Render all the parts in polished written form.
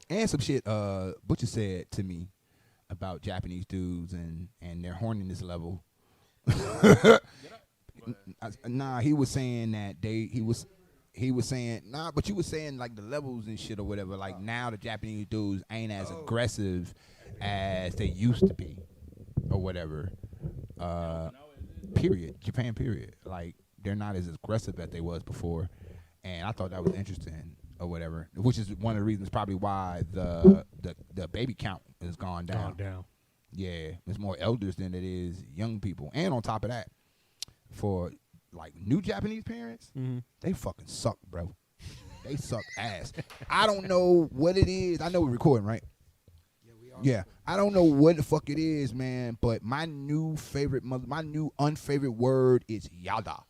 And some shit Butcher said to me about Japanese dudes and their horniness level. Nah, he was saying that he was saying but you were saying like the levels and shit or whatever. Like now the Japanese dudes ain't as aggressive as they used to be or whatever. Period. Japan. Period. Like they're not as aggressive as they was before, and I thought that was interesting or whatever. Which is one of the reasons probably why the baby count has gone down. Yeah, there's more elders than it is young people, and on top of that, for like new Japanese parents, they fucking suck, bro. They suck ass. I don't know what it is. I know we're recording, right? Yeah, we are. Yeah, I don't know what the fuck it is, man. But my new unfavorite word is yada.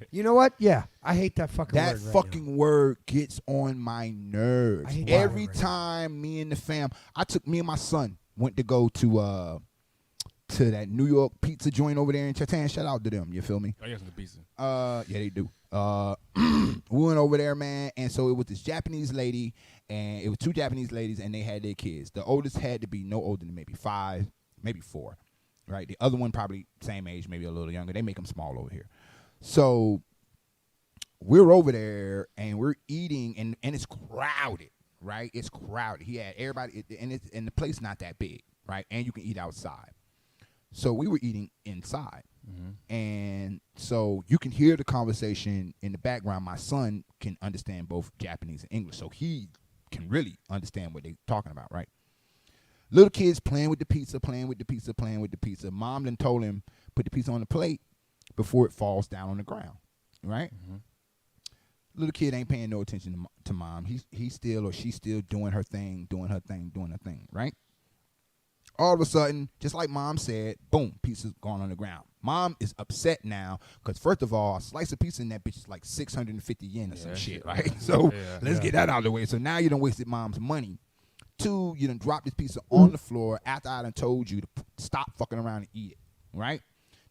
You know what? Yeah, I hate that fucking word. That fucking word gets on my nerves. Every time me and the fam, me and my son went to go to that New York pizza joint over there in Chatham. Shout out to them. You feel me? I guess the pizza. Yeah, they do. We went over there, man, and so it was this Japanese lady, and it was two Japanese ladies, and they had their kids. The oldest had to be no older than maybe 5, maybe 4, right? The other one probably same age, maybe a little younger. They make them small over here. So we're over there, and we're eating, and it's crowded, right? It's crowded. He had everybody, and the place not that big, right? And you can eat outside. So we were eating inside. And so you can hear the conversation in the background. My son can understand both Japanese and English, so he can really understand what they're talking about, right? Little kids playing with the pizza. Mom then told him, put the pizza on the plate before it falls down on the ground, right? Little kid ain't paying no attention to mom. He's still or she's still doing her thing, right? All of a sudden, just like mom said, boom, pizza's gone on the ground. Mom is upset now because, first of all, a slice of pizza in that bitch is like 650 yen or some shit, right? So let's get that out of the way. So now you done wasted mom's money. 2, you done dropped this pizza on the floor after I done told you to stop fucking around and eat it, right?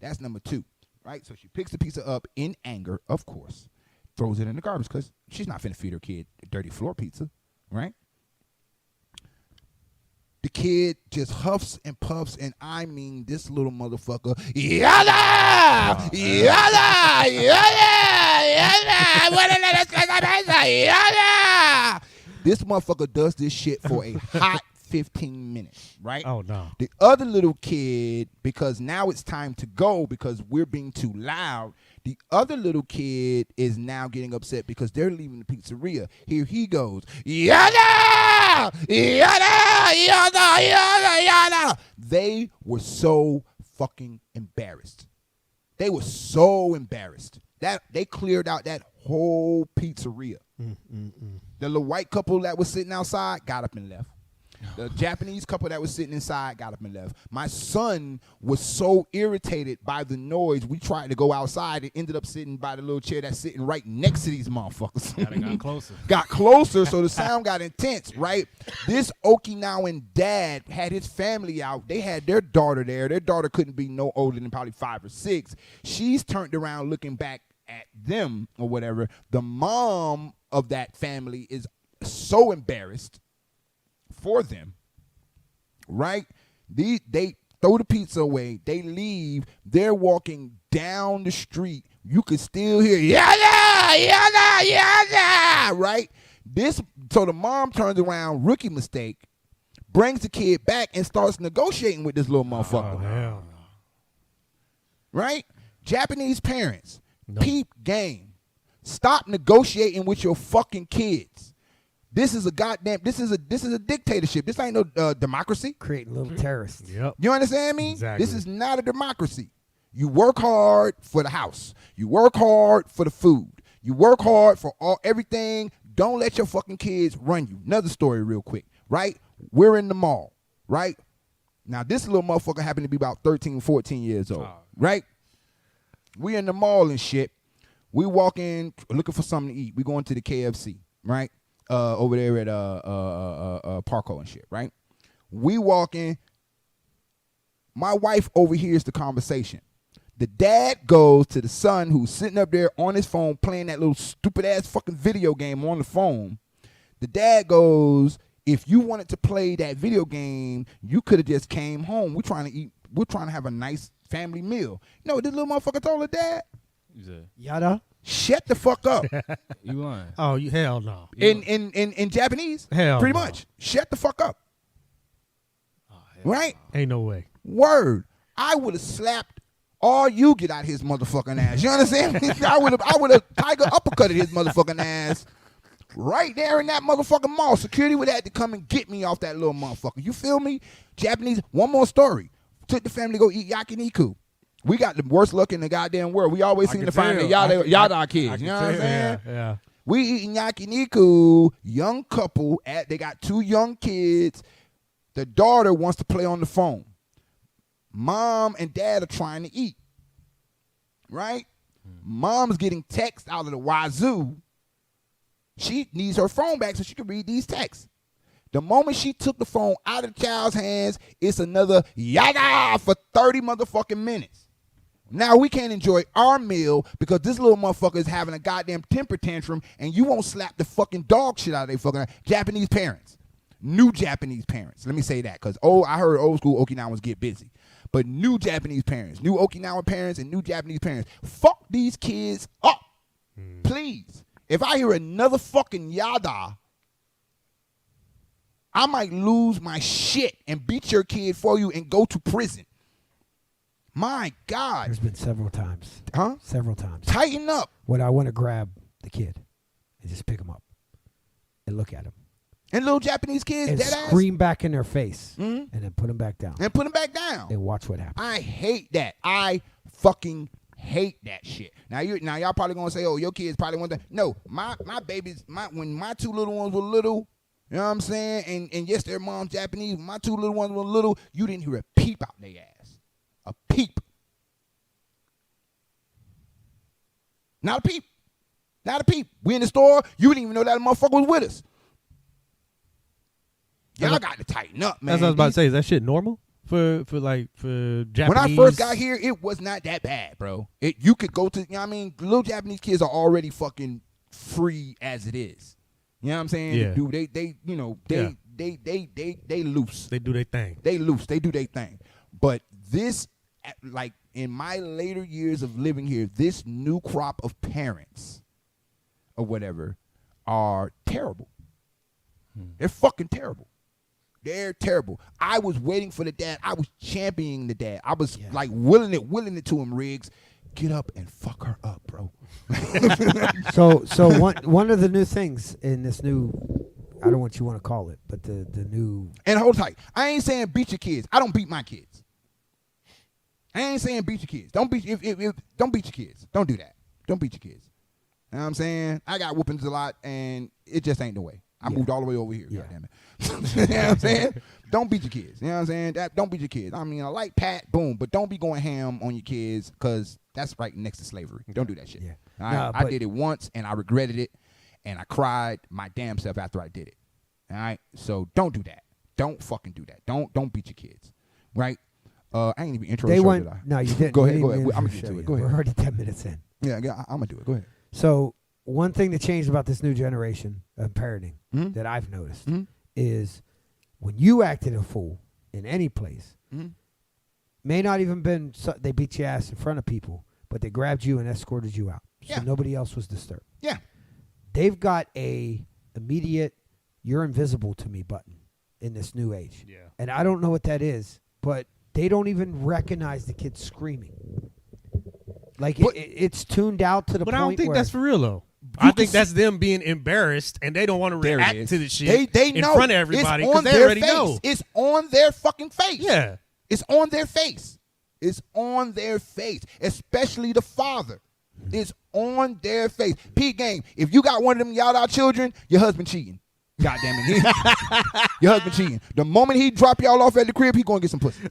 That's number 2, right? So she picks the pizza up in anger, of course, throws it in the garbage because she's not finna feed her kid dirty floor pizza, right? The kid just huffs and puffs, and I mean this little motherfucker, yada, yada, yada. This motherfucker does this shit for a hot 15 minutes, right? Oh, no. The other little kid, because now it's time to go because we're being too loud, the other little kid is now getting upset because they're leaving the pizzeria. Here he goes, yada, yada, yada, yada, yada. They were so fucking embarrassed. They were so embarrassed that they cleared out that whole pizzeria. The little white couple that was sitting outside got up and left. The Japanese couple that was sitting inside got up and left. My son was so irritated by the noise, we tried to go outside and ended up sitting by the little chair that's sitting right next to these motherfuckers. Got closer. Got closer, so the sound got intense, right? This Okinawan dad had his family out. They had their daughter there. Their daughter couldn't be no older than probably 5 or 6. She's turned around looking back at them or whatever. The mom of that family is so embarrassed for them, right? They throw the pizza away. They leave. They're walking down the street. You could still hear yada, yada, yada, right? So the mom turns around, rookie mistake, brings the kid back and starts negotiating with this little motherfucker. Oh, hell no. Right? Japanese parents, peep game. Stop negotiating with your fucking kids. This is a dictatorship. This ain't no democracy. Creating little terrorists. Yep. You understand me? Exactly. This is not a democracy. You work hard for the house. You work hard for the food. You work hard for everything. Don't let your fucking kids run you. Another story real quick, right? We're in the mall, right? Now, this little motherfucker happened to be about 13, 14 years old, right? We in the mall and shit. We walk in looking for something to eat. We going to the KFC, right? Over there at Parco and shit, right? We walk in. My wife overhears the conversation. The dad goes to the son who's sitting up there on his phone playing that little stupid ass fucking video game on the phone. The dad goes, if you wanted to play that video game, you could have just came home. We're trying to eat. We're trying to have a nice family meal. You know what this little motherfucker told her dad? Yada. Shut the fuck up. You lying? Oh, you hell no. In Japanese, Hell pretty no. much. Shut the fuck up. Right? Ain't no way. Word. I would have slapped all you get out his motherfucking ass. You understand? I would have tiger uppercutted his motherfucking ass right there in that motherfucking mall. Security would have to come and get me off that little motherfucker. You feel me? Japanese. One more story. Took the family to go eat yakiniku. We got the worst luck in the goddamn world. We always seem to find the yada kids. You know what I'm saying? Yeah. We eating yakiniku. Young couple. They got 2 young kids. The daughter wants to play on the phone. Mom and dad are trying to eat. Right? Mom's getting text out of the wazoo. She needs her phone back so she can read these texts. The moment she took the phone out of the child's hands, it's another yada for 30 motherfucking minutes. Now we can't enjoy our meal because this little motherfucker is having a goddamn temper tantrum and you won't slap the fucking dog shit out of their fucking Japanese parents. New Japanese parents. Let me say that because I heard old school Okinawans get busy. But new Japanese parents, new Okinawan parents and new Japanese parents, fuck these kids up. Please. If I hear another fucking yada, I might lose my shit and beat your kid for you and go to prison. My God. There's been several times. Huh? Several times. Tighten up. When I want to grab the kid and just pick him up and look at him. And little Japanese kids, and dead scream back in their face Mhm. and then put them back down. and put him back down. And watch what happens. I hate that. I fucking hate that shit. Now y'all probably gonna say, oh, your kids probably want that. No, my babies, when my 2 little ones were little, you know what I'm saying? And yes, their mom's Japanese. When my 2 little ones were little, you didn't hear a peep out their ass. A peep. Not a peep. Not a peep. We in the store, you didn't even know that motherfucker was with us. Y'all got to tighten up, man. That's what I was about to say. Is that shit normal for Japanese? When I first got here, it was not that bad, bro. You could go to, you know what I mean? Little Japanese kids are already fucking free as it is. You know what I'm saying? Yeah. Dude, they loose. They do their thing. They loose. They do their thing. But this, like in my later years of living here, this new crop of parents or whatever are terrible. They're fucking terrible. They're terrible. I was waiting for the dad. I was championing the dad. I was like willing it to him, Riggs. Get up and fuck her up, bro. So one of the new things in this new, I don't know what you want to call it, but the new. And hold tight. I ain't saying beat your kids. I don't beat my kids. I ain't saying beat your kids. Don't beat don't beat your kids. Don't do that. Don't beat your kids. You know what I'm saying? I got whoopings a lot, and it just ain't the way. I moved all the way over here. Yeah. Goddamn it. You know what I'm saying? Don't beat your kids. You know what I'm saying? Don't beat your kids. I mean, I like pat, boom, but don't be going ham on your kids because that's right next to slavery. Don't do that shit. Yeah. All right? I did it once, and I regretted it, and I cried my damn self after I did it. All right? So don't do that. Don't fucking do that. Don't beat your kids. Right? I ain't even intro the show, did I? No, you didn't. Go You ahead. didn't Go ahead. even I'm going to show get to you. it. Go ahead. We're already 10 minutes in. Yeah, I'm going to do it. Go ahead. So one thing that changed about this new generation of parenting that I've noticed is when you acted a fool in any place, may not even been they beat your ass in front of people, but they grabbed you and escorted you out, so nobody else was disturbed. Yeah. They've got a immediate "you're invisible to me" button in this new age. Yeah. And I don't know what that is, but they don't even recognize the kids screaming. Like it's tuned out to the point. But I don't think where that's for real though. I think that's them being embarrassed and they don't want to react to the shit they in know. front of everybody because they already know. It's on their fucking face. Yeah. It's on their face. It's on their face, especially the father. It's on their face. P game, if you got one of them yada children, your husband cheating. God damn it. Your husband cheating. The moment he drop y'all off at the crib, he going to get some pussy.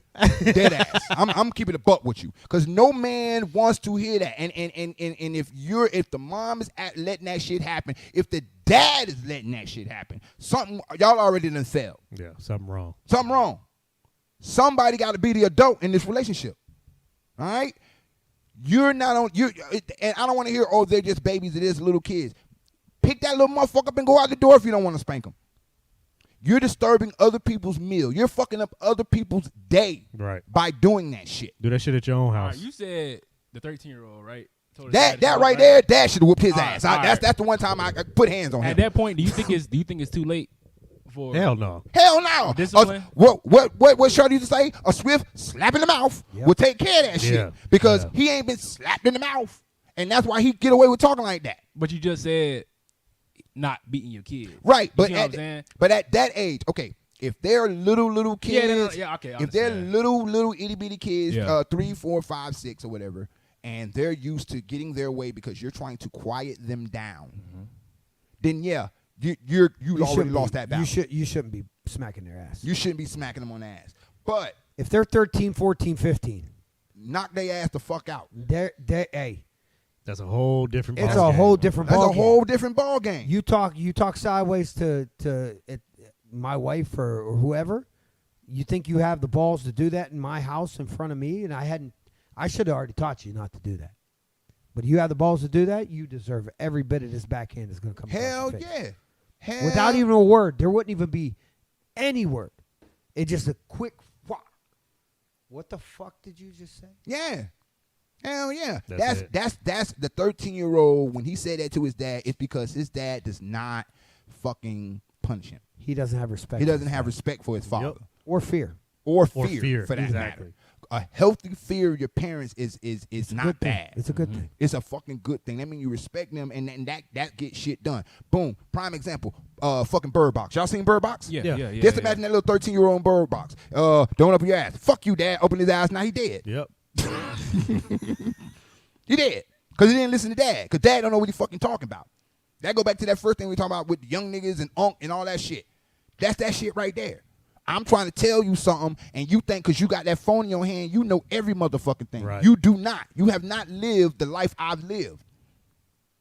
Dead ass. I'm keeping a buck with you. Because no man wants to hear that. And if the mom is letting that shit happen, if the dad is letting that shit happen, something, y'all already done failed. Yeah, something wrong. Something wrong. Somebody got to be the adult in this relationship. All right? You're not on, and I don't want to hear, oh, they're just babies, it is little kids. Pick that little motherfucker up and go out the door if you don't want to spank him. You're disturbing other people's meal. You're fucking up other people's day by doing that shit. Do that shit at your own house. Right, you said the 13-year-old, right? That right there, Dad should have whooped his ass. That's the one time I put hands on him. At that point, do you think it's too late for Hell no. Hell no. Discipline? What Shorty used to say? A swift slap in the mouth will take care of that shit because he ain't been slapped in the mouth, and that's why he get away with talking like that. But you just said not beating your kids, right? But at that age, okay. If they're little kids, okay. If they're little itty bitty kids, 3, 4, 5, 6, or whatever, and they're used to getting their way because you're trying to quiet them down, then you already lost that battle. You shouldn't be smacking their ass. You shouldn't be smacking them on the ass. But if they're 13, 14, 15, knock their ass the fuck out. Hey. That's a whole different ball game. That's a whole different ball game. You talk sideways to my wife or whoever. You think you have the balls to do that in my house in front of me, and I should have already taught you not to do that. But you have the balls to do that, you deserve every bit of this backhand that's going to come. Hell yeah. Without even a word. There wouldn't even be any word. It's just a quick fuck. What the fuck did you just say? Yeah. Hell yeah. That's the 13-year-old, when he said that to his dad, it's because his dad does not fucking punish him. He doesn't have respect. He doesn't have respect for his father. Yep. Or fear. Or fear for that matter. A healthy fear of your parents is not bad. It's a good thing. It's a fucking good thing. That means you respect them, and that gets shit done. Boom. Prime example. Fucking Bird Box. Y'all seen Bird Box? Yeah. Just imagine that little 13-year-old in Bird Box. Don't open your ass. Fuck you, Dad. Open his eyes. Now he dead. Yep. He dead. Because he didn't listen to Dad. Because Dad don't know what he fucking talking about. That go back to that first thing we talking about with young niggas and unk and all that shit. That's that shit right there. I'm trying to tell you something, and you think because you got that phone in your hand, you know every motherfucking thing. Right. You do not. You have not lived the life I've lived.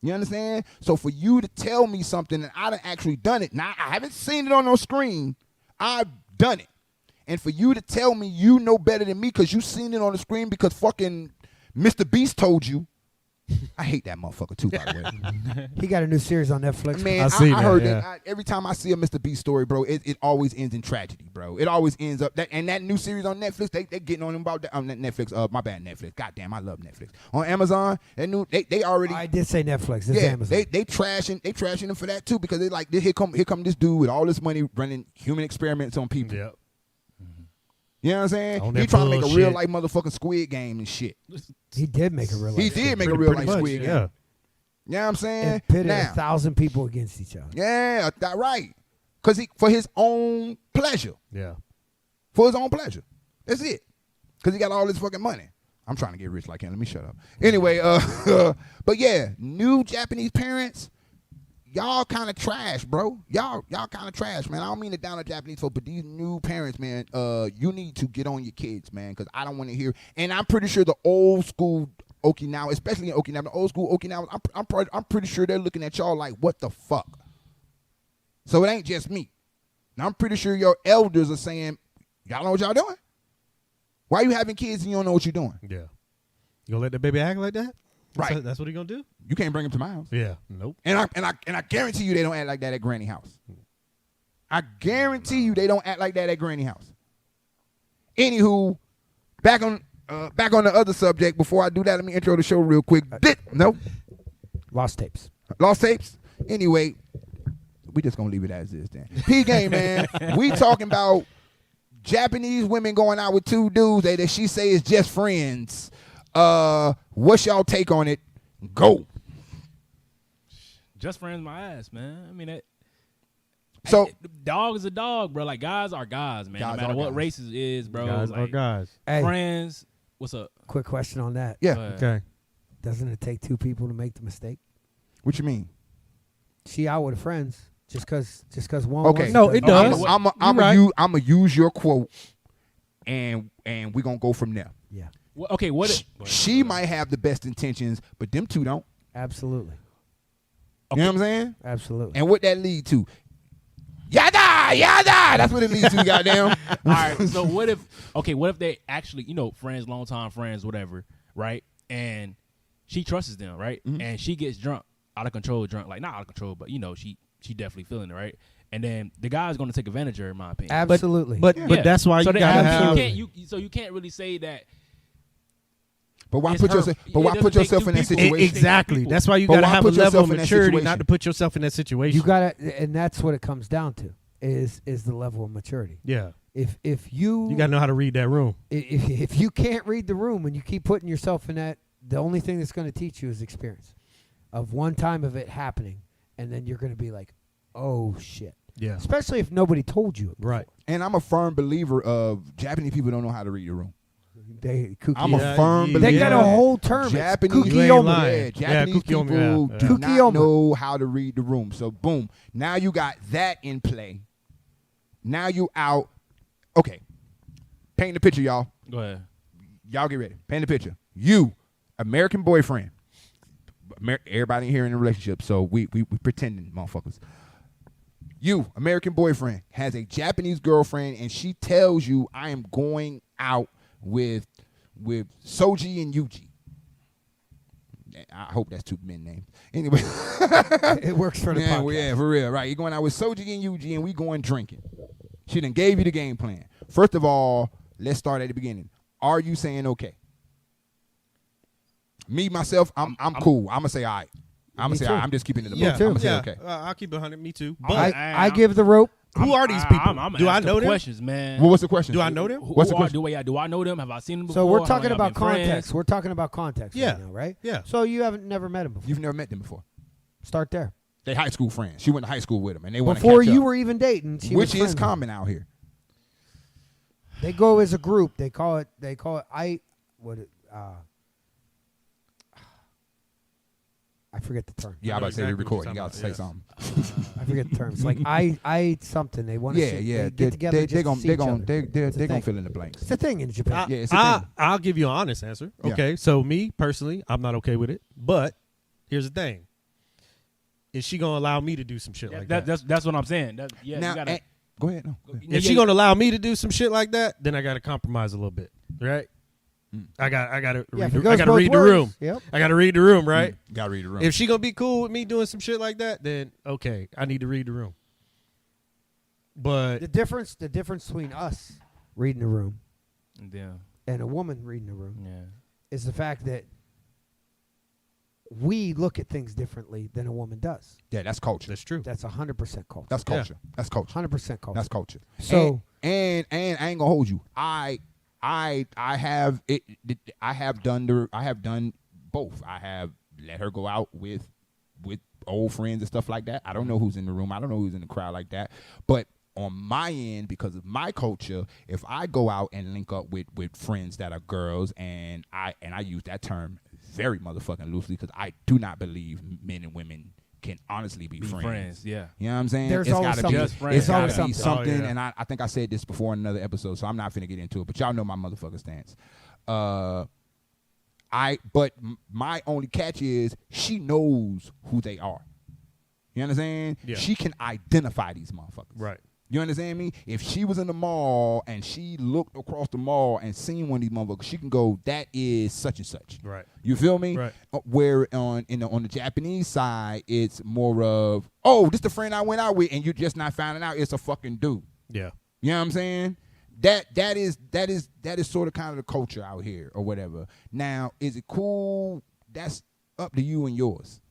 You understand? So for you to tell me something and I done actually done it, now I haven't seen it on no screen, I've done it. And for you to tell me you know better than me because you seen it on the screen because fucking Mr. Beast told you, I hate that motherfucker too, by the way. He got a new series on Netflix. Man, I heard that. Every time I see a Mr. Beast story, bro, it always ends in tragedy, bro. It always ends up and that new series on Netflix, they getting on him about that. Netflix, my bad, Netflix. Goddamn, I love Netflix. On Amazon, they already. I did say Netflix. It's Amazon. They trashing them for that too because they like here come this dude with all this money running human experiments on people. Yep. You know what I'm saying? He trying to make a real life motherfucking Squid Game and shit. He did make a real life. He did make a real life Squid Game. Yeah. You know what I'm saying? And pitted 1,000 people against each other. Yeah, that right. Because for his own pleasure. Yeah. For his own pleasure. That's it. Because he got all this fucking money. I'm trying to get rich like him. Let me shut up. Anyway, but yeah, new Japanese parents, y'all kind of trash, bro. Y'all kind of trash, man. I don't mean to down on Japanese folks, but these new parents, man, you need to get on your kids, man, because I don't want to hear. And I'm pretty sure the old school Okinawa, especially in Okinawa, the old school Okinawa, I'm pretty sure they're looking at y'all like, what the fuck? So it ain't just me. Now I'm pretty sure your elders are saying, y'all know what y'all doing? Why are you having kids and you don't know what you're doing? Yeah. You gonna let the baby act like that? Right. That's what he gonna do? You can't bring him to my house. Yeah. Nope. And I guarantee you they don't act like that at Granny house. I guarantee you they don't act like that at Granny house. Anywho, back on the other subject. Before I do that, let me intro the show real quick. No, Lost tapes. Lost tapes. Anyway, we just gonna leave it as is then. P game, man. We talking about Japanese women going out with two dudes that she say is just friends. What's y'all take on it? Go. Just friends, my ass, man. I mean, dog is a dog, bro. Like guys are guys, man. Guys no matter what guys. race it is, bro. Guys like, are guys. Hey, friends. What's up? quick question on that. Yeah. Okay. Doesn't it take two people to make the mistake? What you mean? She out with friends just because one. Okay. wants No, to- it does. I'm gonna use your quote, and we gonna go from there. Yeah, Well, okay, what? She might have the best intentions, but them two don't. absolutely, You know what I'm saying? absolutely. And what that lead to? Yada yada. That's what it leads to. Goddamn. All right. So what if they actually, friends, longtime friends, whatever, right? And she trusts them, right? Mm-hmm. And she gets drunk out of control drunk, like not out of control, but she definitely feeling it, right? And then the guy's going to take advantage of her, in my opinion. Absolutely. But that's why you gotta have. You can't really say that. But why It's put her- yourself? But it why doesn't put take yourself two in that people. situation? Exactly. That's why you But gotta why have a put level yourself of in that maturity situation? not to put yourself in that situation. You gotta, and that's what it comes down to is the level of maturity. Yeah. If you gotta know how to read that room. If you can't read the room and you keep putting yourself in that, the only thing that's going to teach you is experience of one time of it happening, and then you're going to be like, oh shit. Yeah. Especially if nobody told you. Right. And I'm a firm believer of Japanese people don't know how to read the room. I'm Yeah. a firm believer. They got a whole term. Japanese, It's You ain't kukiyoma. lying. Japanese kukiyoma, people yeah. do Kukiyoma. not know how to read the room. So boom, now you got that in play. Now you out. Okay, paint the picture, y'all. Go ahead. Y'all get ready. Paint the picture. You, American boyfriend. Everybody in here in a relationship, so we pretending, motherfuckers. You, American boyfriend, has a Japanese girlfriend, and she tells you, I am going out with Soji and Yuji. I hope that's two men names. Anyway. It works for the podcast. Well, yeah, for real, right. You're going out with Soji and Yuji, and we going drinking. She done gave you the game plan. First of all, let's start at the beginning. Are you saying okay? Me, myself, I'm cool. I'm going to say all right. I'm going to say all right. I'm just keeping it a Yeah. I'm going to say Yeah. okay. I'll keep it 100. Me too. But I give the rope. who are these people? I'm Do I asking know them? questions, man. Well, what's the question? Do I know them? What's the question? Do I know them? Have I seen them before? So we're How talking long y'all about been friends? context. We're talking about context Yeah. right now, right? Yeah. So you haven't never met him before. You've never met them before. Start there. They high school friends. She went to high school with them, and they want to Before catch you up, were even dating, she which was is friends with common out here. They go as a group. They call it. I forget the term. Yeah, I I'm know about to say exactly we what record. you're You got to say talking something. I forget the term. It's like I ate something. They want to Yeah. they get together. They're just to see each other. they It's a gonna thing. fill in the blanks. It's a thing in Japan. Yeah, it's a thing. I'll give you an honest answer. Yeah. Okay, so me personally, I'm not okay with it. But here's the thing: is she gonna allow me to do some shit like that? That's what I'm saying. Now, Go ahead. No. Go ahead. If she gonna allow me to do some shit like that, then I gotta compromise a little bit, right? I gotta Yeah, read, if it I goes gotta both read the ways, room. Yep. I gotta read the room, right? Gotta read the room. If she gonna be cool with me doing some shit like that, then okay, I need to read the room. But The difference between us reading the room Yeah. and a woman reading the room Yeah. is the fact that we look at things differently than a woman does. Yeah, that's culture. that's true. That's 100% culture. That's culture. That's culture. 100% culture. That's culture. So- and I ain't gonna hold you. I have done both. I have let her go out with old friends and stuff like that. I don't know who's in the room. I don't know who's in the crowd like that. But on my end, because of my culture, if I go out and link up with friends that are girls, and I use that term very motherfucking loosely, because I do not believe men and women can honestly be friends. Yeah. You know what I'm saying? There's it's always gotta something. be, Just friends. it's gotta There's be always something. something. Oh, yeah. And I think I said this before in another episode, so I'm not finna get into it. But y'all know my motherfucking stance. My only catch is she knows who they are. You understand? Yeah. She can identify these motherfuckers. Right. You understand me? If she was in the mall and she looked across the mall and seen one of these motherfuckers, she can go, that is such and such. Right. You feel me? Right. Where on the Japanese side, it's more of, oh, this the friend I went out with, and you're just not finding out it's a fucking dude. Yeah. You know what I'm saying? That is sort of kind of the culture out here or whatever. Now, is it cool? That's up to you and yours.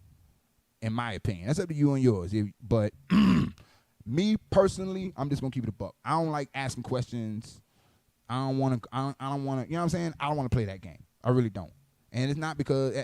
In my opinion, that's up to you and yours. But me personally, I'm just gonna keep it a buck. I don't like asking questions. I don't want to. You know what I'm saying? I don't want to play that game. I really don't. And it's not because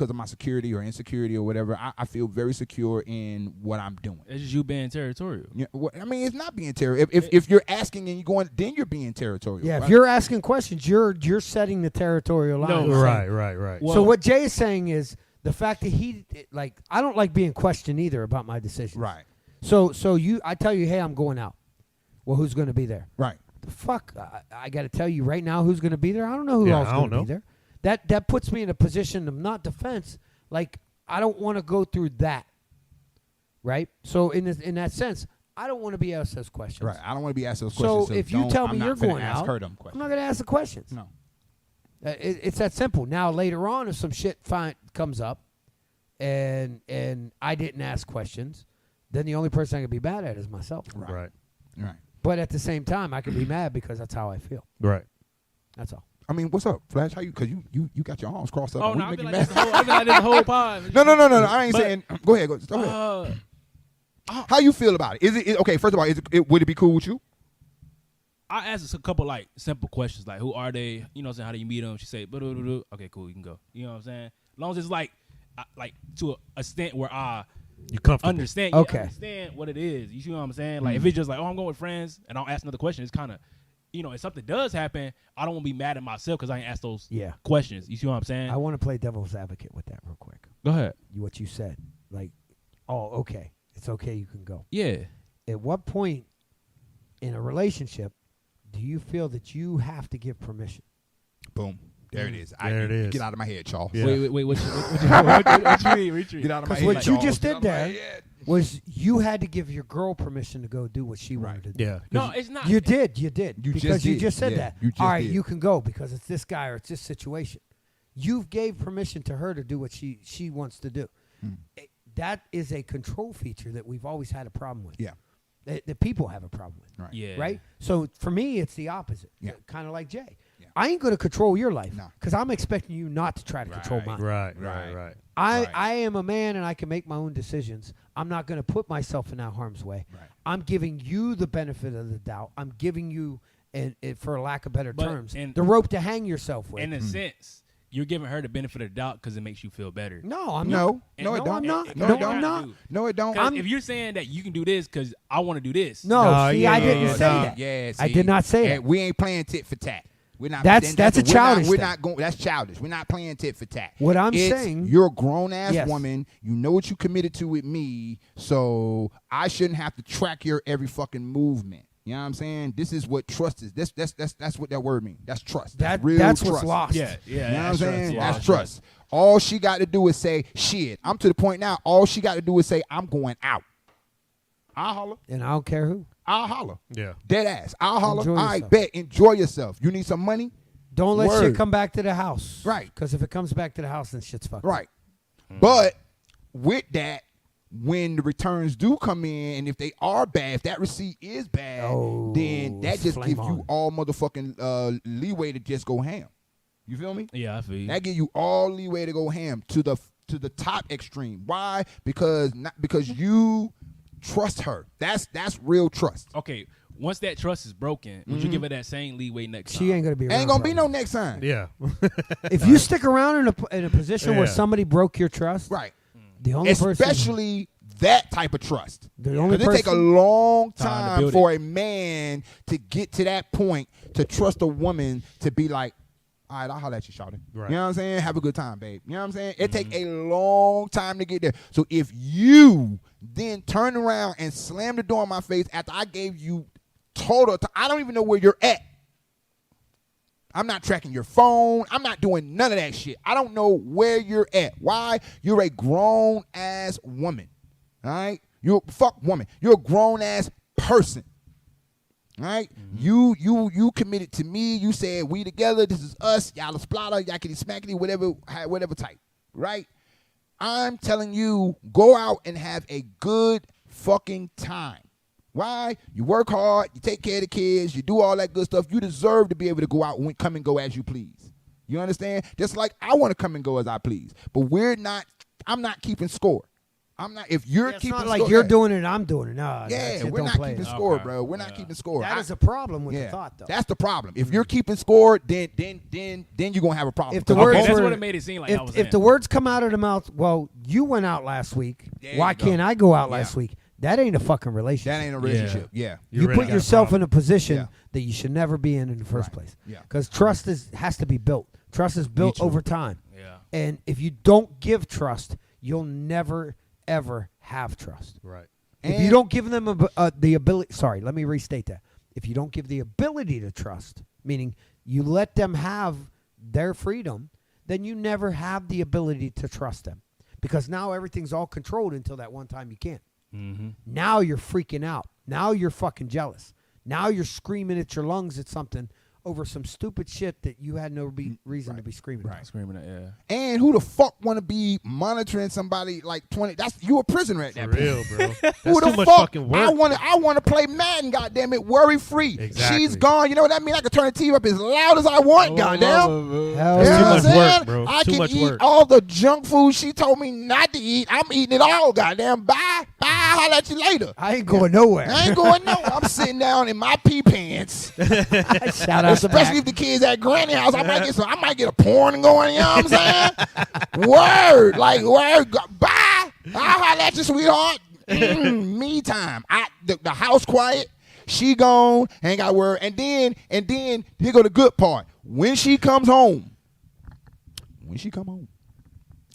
of my security or insecurity or whatever. I feel very secure in what I'm doing. It's just you being territorial. Yeah, I mean, it's not being territorial. If you're asking and you're going, then you're being territorial. Yeah, right? if you're asking questions, you're setting the territorial line. No, You're saying- Right. Well- So what Jay is saying is the fact that I don't like being questioned either about my decisions. Right. So I tell you, hey, I'm going out. Well, who's going to be there? Right. The fuck, I got to tell you right now who's going to be there. I don't know who Yeah, else I is going don't to be know. there. That puts me in a position of not defense. Like I don't want to go through that. Right. So in that sense, I don't want to be asked those questions. Right. I don't want to be asked those So questions. if you tell me you're going ask out, her them I'm questions. not going to ask the questions. No. It's that simple. Now later on, if some shit comes up, and I didn't ask questions, then the only person I could be mad at is myself. Right. But at the same time, I could be mad because that's how I feel. Right. That's all. I mean, what's up, Flash? How you? Cause you got your arms crossed up. Oh and no, we I've been make like you this the whole, I've been like this the whole pod. No. I ain't But, saying. Go ahead. Go ahead. Uh, How you feel about it? Is it okay? First of all, would it be cool with you? I asked a couple like simple questions like, who are they? You know what I'm saying? How do you meet them? She say, okay, cool, you can go. You know what I'm saying? As long as it's like to a extent where I You comfortable? understand, Okay. understand what it is. You see what I'm saying? Like if it's just like, oh, I'm going with friends, and I'll ask another question. It's kind of, if something does happen, I don't want to be mad at myself because I ain't asked those questions. You see what I'm saying? I want to play devil's advocate with that real quick. Go ahead. What you said, like, oh, okay, it's okay, you can go. Yeah. At what point in a relationship do you feel that you have to give permission? Boom. There it is. There it is. Get out of my head, Charles. Yeah. Wait. What you mean? Retreat. Get out of my Because head. what you Charles. just Get did out of my there head. was you had to give your girl permission to go do what she wanted to do. Yeah. No, it's not. You did. You because just you did. just said Yeah, that. you just All right, did. you can go because it's this guy or it's this situation. You gave permission to her to do what she wants to do. That is a control feature that we've always had a problem with. Yeah. That people have a problem with. Right. Yeah. Right? So for me, it's the opposite. Yeah. Kind of like Jay. Yeah. I ain't going to control your life No. because I'm expecting you not to try to control mine. Right. Right. I am a man and I can make my own decisions. I'm not going to put myself in that harm's way. Right. I'm giving you the benefit of the doubt. I'm giving you, and for lack of better But terms, in- the rope to hang yourself with. In a sense, you're giving her the benefit of the doubt because it makes you feel better. no, I'm No, not. no, it don't. I'm not. No, No, it don't. I'm not. No, it don't. 'Cause if you're saying that you can do this because I want to do this. No, No, see, yeah, I yeah, didn't yeah, say no. that. Yeah, I see, did not say and that. we ain't playing tit for tat. We're not. That's a we're childish We're thing. not going. That's childish. We're not playing tit for tat. What I'm It's, saying- you're a grown ass Yes. woman. You know what you committed to with me, so I shouldn't have to track your every fucking movement. You know what I'm saying? This is what trust is. That's what that word means. That's trust. That's real That's trust. what's lost. Yeah. You know what I'm that's saying? trust, yeah, That's trust. All she got to do is say, shit. I'm to the point now. All she got to do is say, I'm going out. I'll holler. And I don't care who. I'll holler. Yeah. Dead ass. I'll holler. Enjoy I yourself. bet. Enjoy yourself. You need some money? Don't let Word. shit come back to the house. Right. Because if it comes back to the house, then shit's fucked. Right. But with that, when the returns do come in, and if they are bad, if that receipt is bad, then that just flame gives on. you all motherfucking leeway to just go ham. You feel me? Yeah, I feel you. That give you all leeway to go ham to the top extreme. Why? Because you trust her. That's real trust. Okay, once that trust is broken, would you give her that same leeway next time? She ain't gonna be around. Ain't gonna be forever. no next time. Yeah. If you stick around in a position where Yeah. somebody broke your trust, Right. the only person, Especially that type of trust. the only Because it take a person, long Time to time build for a man to get to that point to trust a woman to be like, all right, I'll holler at you, shawty. Right. You know what I'm saying? Have a good time, babe. You know what I'm saying? It take a long time to get there. So if you then turn around and slam the door in my face after I gave you total, I don't even know where you're at. I'm not tracking your phone. I'm not doing none of that shit. I don't know where you're at. Why? You're a grown ass woman. All right? You're fuck woman. You're a grown ass person. All right? You committed to me. You said we together. This is us. Y'all splatter, yakety smackety, whatever type. Right? I'm telling you, go out and have a good fucking time. Why? You work hard, you take care of the kids, you do all that good stuff. You deserve to be able to go out and come and go as you please. You understand? Just like I want to come and go as I please. But I'm not keeping score. I'm not, if you're it's keeping not score. like you're doing it and I'm doing it. No, Yeah, that shit we're don't not play. keeping Okay. score, bro. We're not Yeah. keeping score. That is a problem with the thought, though. That's the problem. If you're keeping score, then you're gonna have a problem. If the Because words Okay, that's were- what it made it seem like I was if saying. the words come out of the mouth, well, you went out last week. There Why you go. can't I go out Yeah. last week? That ain't a fucking relationship. that ain't a relationship. Yeah. You really put got a yourself problem. in a position Yeah. that you should never be in the first Right. place. Yeah. Because trust has to be built. Trust is built too. over time. Yeah. And if you don't give trust, you'll never ever have trust. Right. If you And- don't give them the ability, sorry, let me restate that. If you don't give the ability to trust, meaning you let them have their freedom, then you never have the ability to trust them. Because now everything's all controlled until that one time you can't. Mm-hmm. Now you're freaking out. Now you're fucking jealous. Now you're screaming at your lungs at something over some stupid shit that you had no reason to be screaming about. Screaming at, yeah. And who the fuck want to be monitoring somebody like 20? That's you a prisoner at that For point. real, bro. That's Who the too much fuck? fucking work. I want to play Madden, goddamn it, worry free. Exactly. She's gone. You know what that means? I can turn the TV up as loud as I want, goddamn. Hell You yeah. know That's what too I'm much saying? work, bro. I Too can much eat work. all the junk food she told me not to eat. I'm eating it all, goddamn. Bye. Holla at you later. I ain't going nowhere. I ain't going nowhere. I'm sitting down in my pee pants. Shout out to Especially if the kids at granny house. I might get a porn going, you know what I'm saying? Word. Like, word. Bye. I'll holla at you, sweetheart. Me time. The house quiet. She gone. Ain't got word. And then here go the good part. When she comes home.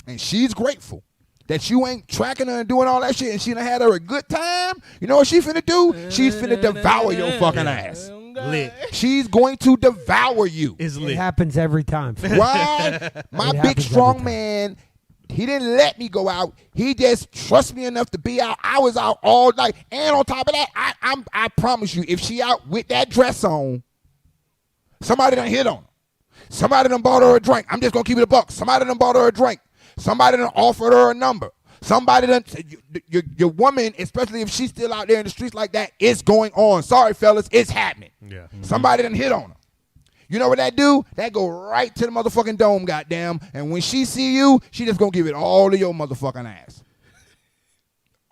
And she's grateful that you ain't tracking her and doing all that shit and she done had her a good time. You know what she finna do? She's finna devour your fucking ass. Lit. She's going to devour you. It's It lit. happens every time. Why? My It big happens strong every time. man, he didn't let me go out. He just trusted me enough to be out. I was out all night. And on top of that, I promise you, if she out with that dress on, somebody done hit on her. Somebody done bought her a drink. I'm just going to keep it a buck. Somebody done bought her a drink. Somebody done offered her a number. Somebody done, your woman, especially if she's still out there in the streets like that, it's going on. Sorry, fellas, it's happening. Yeah. Somebody done hit on her. You know what that do? That go right to the motherfucking dome, goddamn. And when she see you, she just gonna give it all to your motherfucking ass.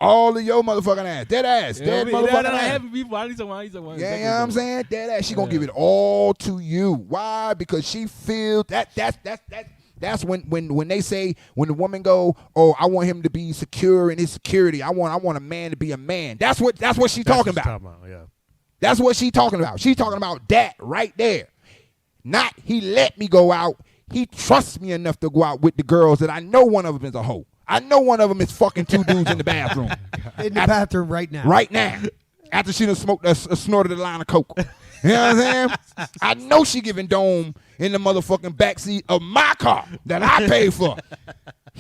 All of your motherfucking ass. Dead ass. Dead motherfucking ass. Having people. I need someone. Yeah, you know what I'm saying? Dead ass. She gonna give it all to you. Why? Because she feels that's when they say, when the woman go, oh, I want him to be secure in his security. I want a man to be a man. That's what she talking about. Yeah. That's what she talking about. She talking about that right there. Not he let me go out. He trusts me enough to go out with the girls that I know one of them is a hoe. I know one of them is fucking two dudes in the bathroom. In the bathroom right now. Right now. After she done smoked snorted a line of coke. You know what I'm saying? I know she giving dome in the motherfucking backseat of my car that I paid for.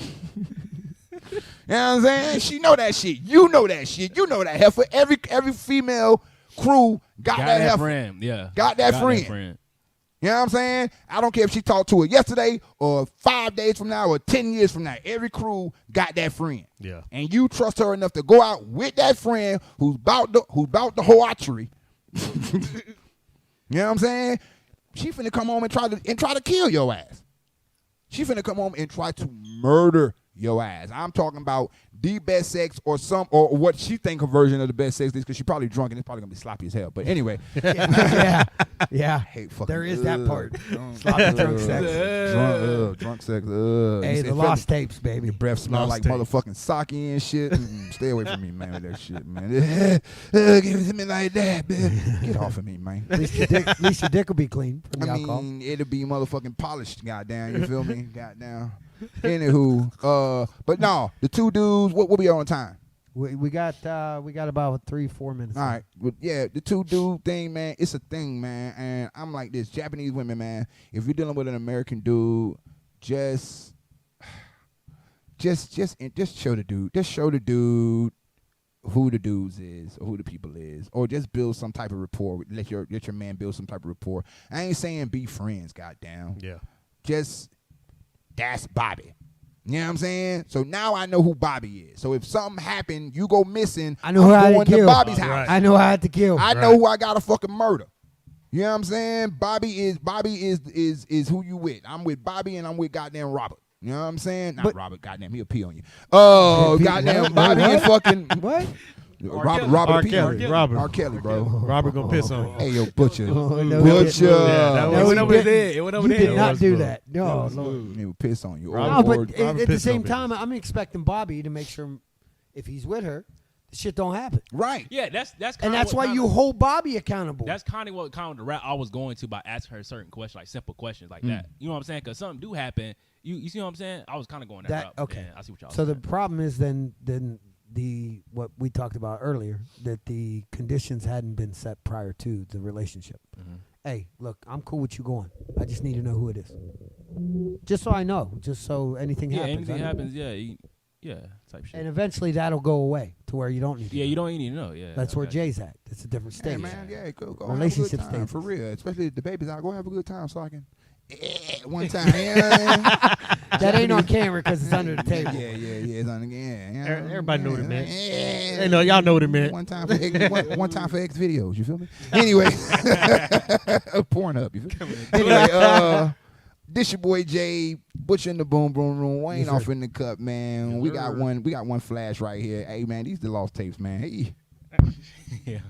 You know what I'm saying? She know that shit. You know that shit. You know that heifer. Every female crew got that heifer. Friend. Yeah. Got that friend. You know what I'm saying? I don't care if she talked to her yesterday or 5 days from now or 10 years from now. Every crew got that friend. Yeah. And you trust her enough to go out with that friend who's about the whole archery. You know what I'm saying? She finna come home and try to kill your ass. She finna come home and try to murder your ass. I'm talking about the best sex or what she think her version of the best sex is, because she probably drunk and it's probably gonna be sloppy as hell. But anyway, Yeah. I hate fucking. There is that part. Sloppy drunk sex. Drunk sex. Hey, the lost tapes, baby. Your breath smell Lost like tape. motherfucking sake and shit. Stay away from me, man, with that shit, man. Give it to me like that, man. Get off of me, man. At least your dick will be clean from the alcohol. mean, it'll be motherfucking polished, goddamn. You feel me? Goddamn. Anywho, but no, the two dudes. What we on time? We got about 3-4 minutes. All right, but yeah, the two dude thing, man. It's a thing, man. And I'm like this: Japanese women, man. If you're dealing with an American dude, just show the dude. Just show the dude who the dudes is or who the people is, or just build some type of rapport. Let your man build some type of rapport. I ain't saying be friends, goddamn. Yeah. Just that's Bobby. You know what I'm saying? So now I know who Bobby is. So if something happened, you go missing, I know who I had going to to kill. Bobby's house. Right. I know I had to kill. I know who I got to fucking murder. You know what I'm saying? Bobby is who you with. I'm with Bobby and I'm with goddamn Robert. You know what I'm saying? Not But- Robert, goddamn, he'll pee on you. Oh, Pee- goddamn, what? Bobby What? and fucking What? Robert R. pee Kelly. on you. Robert. R. Kelly, bro. Robert gonna piss on you. Hey, yo, Butcher. Oh, no, Butcher. Yeah, that It was- went he over didn't. there. It went over You there. did not was do smooth. that. No, Lord. He would piss on you. Robert- No, Or- but Robert at the pissed same on me. time, I'm expecting Bobby to make sure if he's with her, the shit don't happen. right. Yeah, that's And that's why you hold Bobby accountable. That's kind of what the route I was going to by asking her certain questions, like simple questions like that. You know what I'm saying? Because something do happen. You see what I'm saying? I was kind of going that route. Okay. Yeah, I see what y'all. So the saying. problem is then the what we talked about earlier, that the conditions hadn't been set prior to the relationship. Hey, look, I'm cool with you going. I just need to know who it is, just so I know, just so anything happens. anything I know. happens, yeah. Yeah, type shit. And eventually that'll go away to where you don't need to Yeah, know. you don't even need to know. Yeah, That's where I got you. Jay's at. It's a different Hey, stage. man, yeah, go Relationship have a good time, stages. for real. Especially if the baby's out. Go have a good time so I can one time. You know what I mean? That ain't on camera because it's under the table. Yeah, it's on again. You know? Everybody know what it meant. Yeah. Hey, no, y'all know what it meant. One time for one time for X videos. You feel me? Anyway, Pornhub. You feel me? Anyway, this your boy Jay, Butcher in the Boom Boom Room. Wayne Yes, off sir. in the cup, man. Yes, We sir. got one flash right here. Hey man, these the lost tapes, man. Hey. Yeah.